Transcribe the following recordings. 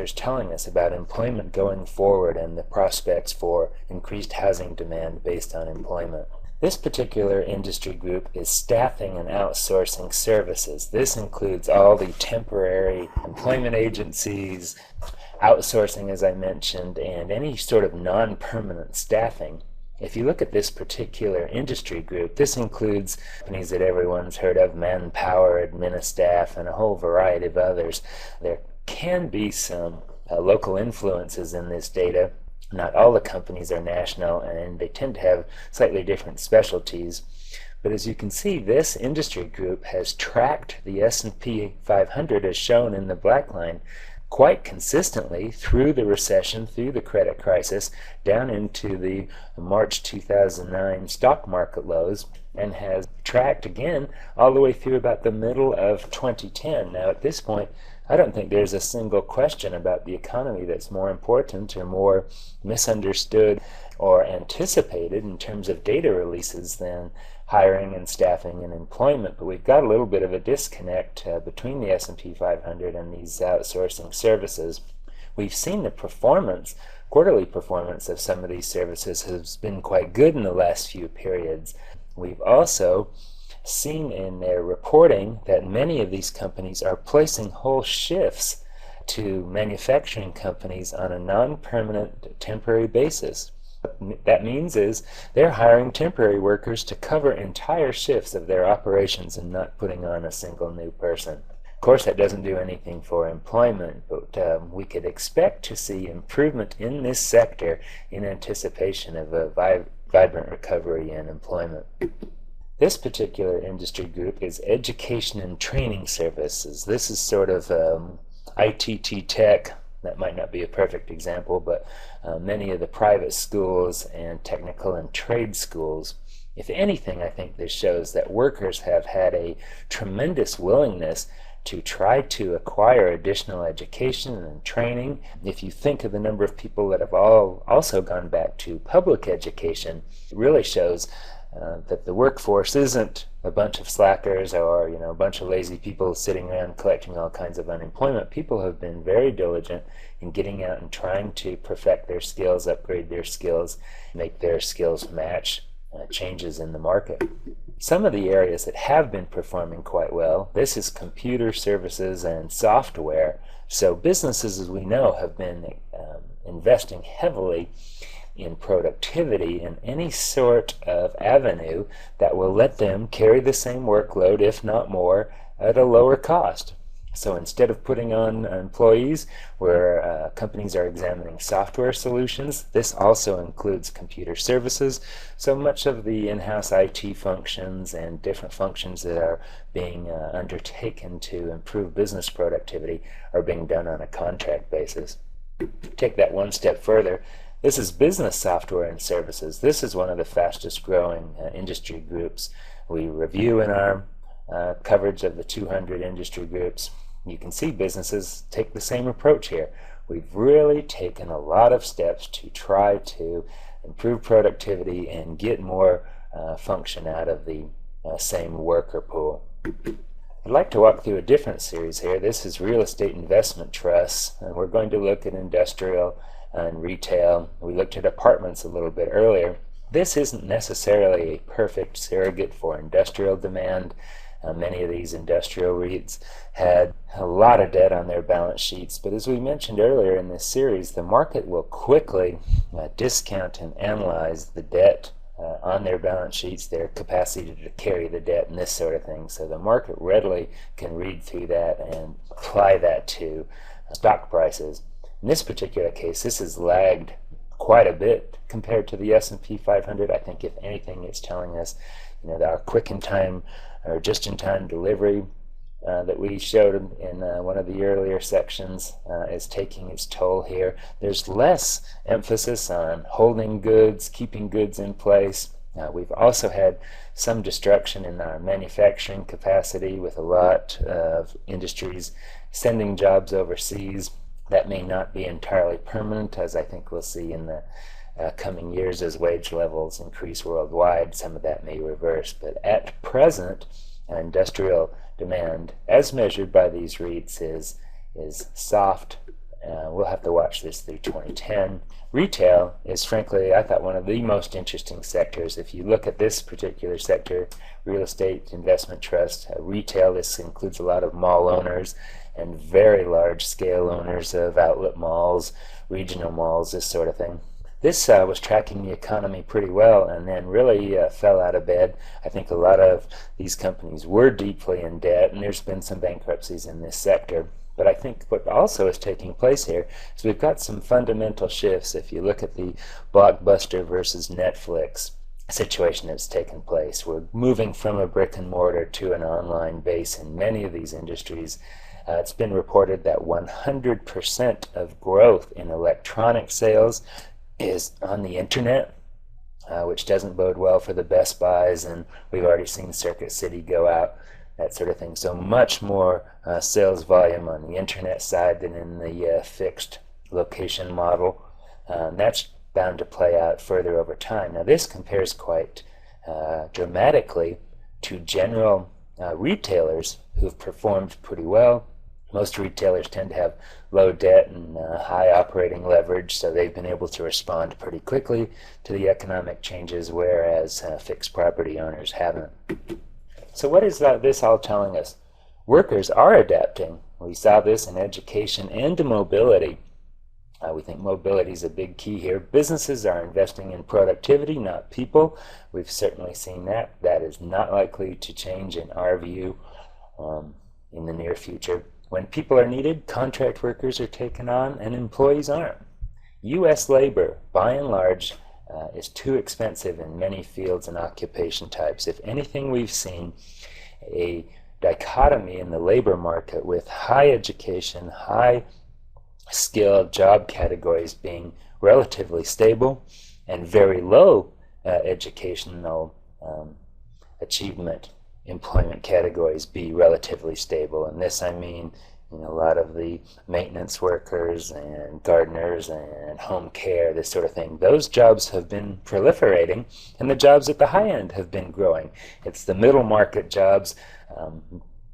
factors telling us about employment going forward and the prospects for increased housing demand based on employment. This particular industry group is staffing and outsourcing services. This includes all the temporary employment agencies, outsourcing, as I mentioned, and any sort of non-permanent staffing. If you look at this particular industry group, this includes companies that everyone's heard of, Manpower, Administaff, and a whole variety of others. There can be some local influences in this data. Not all the companies are national, and they tend to have slightly different specialties. But as you can see, this industry group has tracked the S&P 500, as shown in the black line, quite consistently through the recession, through the credit crisis, down into the March 2009 stock market lows, and has tracked again all the way through about the middle of 2010. Now at this point, I don't think there's a single question about the economy that's more important or more misunderstood or anticipated in terms of data releases than hiring and staffing and employment, but we've got a little bit of a disconnect between the S&P 500 and these outsourcing services. We've seen the performance, quarterly performance of some of these services has been quite good in the last few periods. We've also seen in their reporting that many of these companies are placing whole shifts to manufacturing companies on a non-permanent temporary basis. What that means is they're hiring temporary workers to cover entire shifts of their operations and not putting on a single new person. Of course, that doesn't do anything for employment, but we could expect to see improvement in this sector in anticipation of a vibrant recovery in employment. This particular industry group is education and training services. This is sort of ITT tech. That might not be a perfect example, but many of the private schools and technical and trade schools. If anything, I think this shows that workers have had a tremendous willingness to try to acquire additional education and training. If you think of the number of people that have also gone back to public education, it really shows that the workforce isn't a bunch of slackers or a bunch of lazy people sitting around collecting all kinds of unemployment. People have been very diligent in getting out and trying to perfect their skills, upgrade their skills, make their skills match changes in the market. Some of the areas that have been performing quite well, this is computer services and software. So businesses, as we know, have been investing heavily in productivity and any sort of avenue that will let them carry the same workload, if not more, at a lower cost. So instead of putting on employees, where companies are examining software solutions, this also includes computer services. So much of the in-house IT functions and different functions that are being undertaken to improve business productivity are being done on a contract basis. Take that one step further. This is business software and services. This is one of the fastest growing industry groups we review in our coverage of the 200 industry groups. You can see businesses take the same approach here. We've really taken a lot of steps to try to improve productivity and get more function out of the same worker pool. I'd like to walk through a different series here. This is real estate investment trusts, and we're going to look at industrial and retail. We looked at apartments a little bit earlier. This isn't necessarily a perfect surrogate for industrial demand. Many of these industrial REITs had a lot of debt on their balance sheets, but as we mentioned earlier in this series, the market will quickly discount and analyze the debt on their balance sheets, their capacity to carry the debt, and this sort of thing. So the market readily can read through that and apply that to stock prices. In this particular case, this has lagged quite a bit compared to the S&P 500. I think if anything, it's telling us that our quick-in-time or just-in-time delivery that we showed in one of the earlier sections is taking its toll here. There's less emphasis on holding goods, keeping goods in place. We've also had some destruction in our manufacturing capacity with a lot of industries sending jobs overseas. That may not be entirely permanent, as I think we'll see in the coming years as wage levels increase worldwide. Some of that may reverse, but at present, industrial demand, as measured by these REITs, is soft we'll have to watch this through 2010. Retail is, frankly, I thought, one of the most interesting sectors. If you look at this particular sector, real estate, investment trust, retail, this includes a lot of mall owners and very large scale owners of outlet malls, regional malls, this sort of thing. This was tracking the economy pretty well and then really fell out of bed. I think a lot of these companies were deeply in debt, and there's been some bankruptcies in this sector. But I think what also is taking place here is we've got some fundamental shifts. If you look at the Blockbuster versus Netflix situation that's taken place, we're moving from a brick and mortar to an online base in many of these industries. It's been reported that 100% of growth in electronic sales is on the internet, which doesn't bode well for the Best Buys, and we've already seen Circuit City go out, that sort of thing. So much more sales volume on the internet side than in the fixed location model. That's bound to play out further over time. Now this compares quite dramatically to general retailers who've performed pretty well. Most retailers tend to have low debt and high operating leverage, so they've been able to respond pretty quickly to the economic changes, whereas fixed property owners haven't. So what is this all telling us? Workers are adapting. We saw this in education and mobility. We think mobility is a big key here. Businesses are investing in productivity, not people. We've certainly seen that. That is not likely to change in our view in the near future. When people are needed, contract workers are taken on and employees aren't. U.S. labor, by and large, is too expensive in many fields and occupation types. If anything, we've seen a dichotomy in the labor market with high education, high skilled job categories being relatively stable and very low educational achievement employment categories be relatively stable. And this I mean, a lot of the maintenance workers and gardeners and home care, this sort of thing. Those jobs have been proliferating, and the jobs at the high end have been growing. It's the middle market jobs,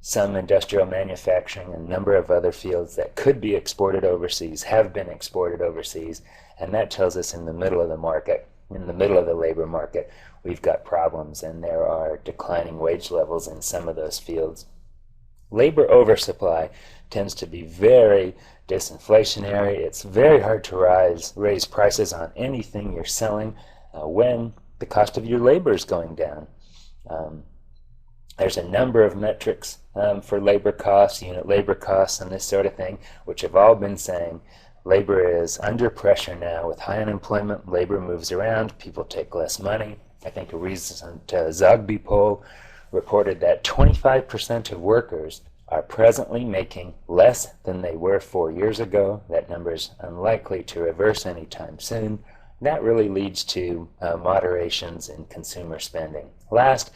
some industrial manufacturing, and a number of other fields that could be exported overseas have been exported overseas, and that tells us in the middle of the market, in the middle of the labor market, we've got problems, and there are declining wage levels in some of those fields. Labor oversupply tends to be very disinflationary. It's very hard to raise prices on anything you're selling when the cost of your labor is going down. There's a number of metrics for labor costs, unit labor costs, and this sort of thing, which have all been saying labor is under pressure now. With high unemployment, labor moves around, people take less money. I think a recent Zogby poll reported that 25% of workers are presently making less than they were 4 years ago. That number is unlikely to reverse anytime soon. That really leads to moderations in consumer spending. Last,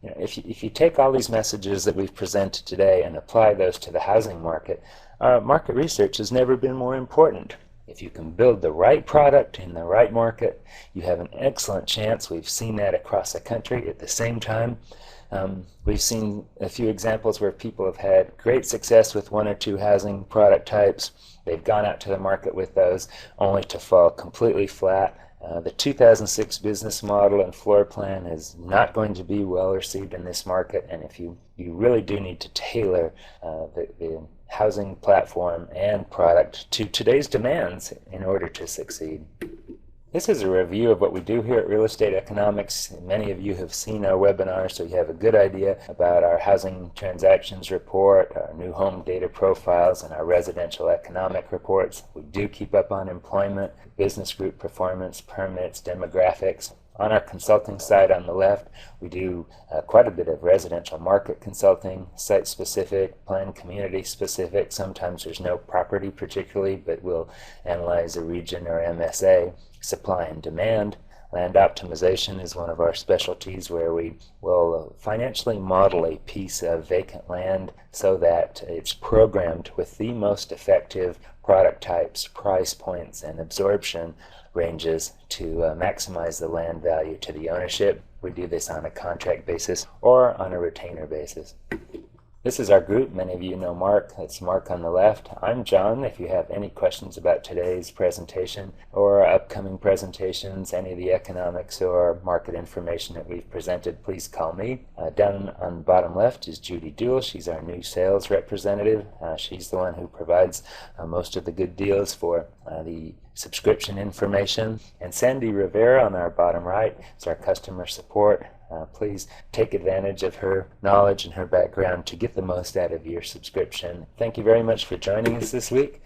if you take all these messages that we've presented today and apply those to the housing market, market research has never been more important. If you can build the right product in the right market, you have an excellent chance. We've seen that across the country. At the same time, we've seen a few examples where people have had great success with one or two housing product types. They've gone out to the market with those only to fall completely flat. The 2006 business model and floor plan is not going to be well received in this market, and if you really do need to tailor the housing platform and product to today's demands in order to succeed. This is a review of what we do here at Real Estate Economics. Many of you have seen our webinar, so you have a good idea about our housing transactions report, our new home data profiles, and our residential economic reports. We do keep up on employment, business group performance, permits, demographics. On our consulting side on the left, we do quite a bit of residential market consulting, site-specific, planned community-specific. Sometimes there's no property particularly, but we'll analyze a region or MSA. Supply and demand. Land optimization is one of our specialties, where we will financially model a piece of vacant land so that it's programmed with the most effective product types, price points, and absorption ranges to maximize the land value to the ownership. We do this on a contract basis or on a retainer basis. This is our group. Many of you know Mark. It's Mark on the left. I'm John. If you have any questions about today's presentation or upcoming presentations, any of the economics or market information that we've presented, please call me. Down on the bottom left is Judy Duell. She's our new sales representative. She's the one who provides most of the good deals for the subscription information. And Sandy Rivera on our bottom right is our customer support. Please take advantage of her knowledge and her background to get the most out of your subscription. Thank you very much for joining us this week.